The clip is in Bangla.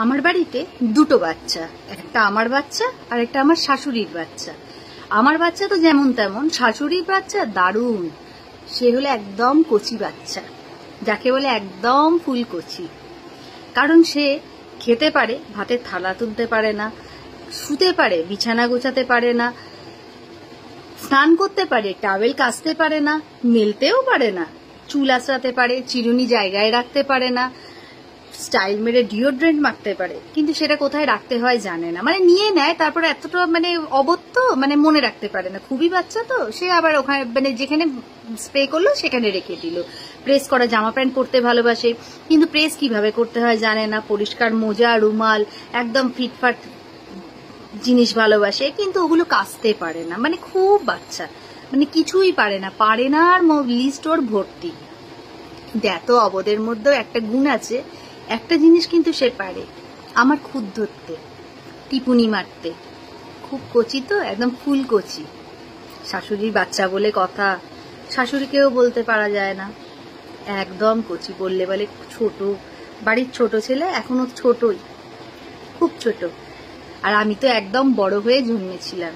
আমার বাড়িতে দুটো বাচ্চা, একটা আমার বাচ্চা আর একটা আমার শাশুড়ির বাচ্চা। আমার বাচ্চা তো যেমন তেমন, শাশুড়ির বাচ্চা দারুণ। সে হলো একদম কচি বাচ্চা, যাকে বলে একদম ফুল কচি। কারণ সে খেতে পারে, ভাতের থালা তুলতে পারে না, শুতে পারে, বিছানা গোছাতে পারে না, স্নান করতে পারে, টাওয়েল কাচতে পারে না, মেলতেও পারে না, চুল আঁচড়াতে পারে, চিরুনি জায়গায় রাখতে পারে না, স্টাইল মেরে ডিওড্রেন্ট মাখতে পারে, কিন্তু সেটা কোথায় রাখতে হয় জানে না। মানে নিয়ে নেয়, তারপরে এতটা মানে অবত্য, মানে মনে রাখতে পারে না। খুবই বাচ্চা তো, সে আবার ওখানে মানে যেখানে স্প্রে করলো সেখানে রেখে দিল। প্রেস করা জামা প্যান্ট পরতে ভালোবাসে, কিন্তু প্রেস কিভাবে করতে হয় জানে না। পরিষ্কার মোজা, রুমাল, একদম ফিটফাট জিনিস ভালোবাসে, কিন্তু ওগুলো কাচতে পারে না। মানে খুব বাচ্চা, মানে কিছুই পারে না, আর লিস্ট ওর ভর্তি। কিন্তু এত অবদের মধ্যেও একটা গুণ আছে, একটা জিনিস কিন্তু সে পারে, আমার খুদ ধরতে, টিপুনি মারতে। খুব কচি তো, একদম ফুল কচি। শাশুড়ির বাচ্চা বলে কথা, শাশুড়িকেও বলতে পারা যায় না, একদম কচি। বললে বলে ছোট, বাড়ির ছোট ছেলে, এখনো ছোটই, খুব ছোট। আর আমি তো একদম বড় হয়ে জন্মেছিলাম।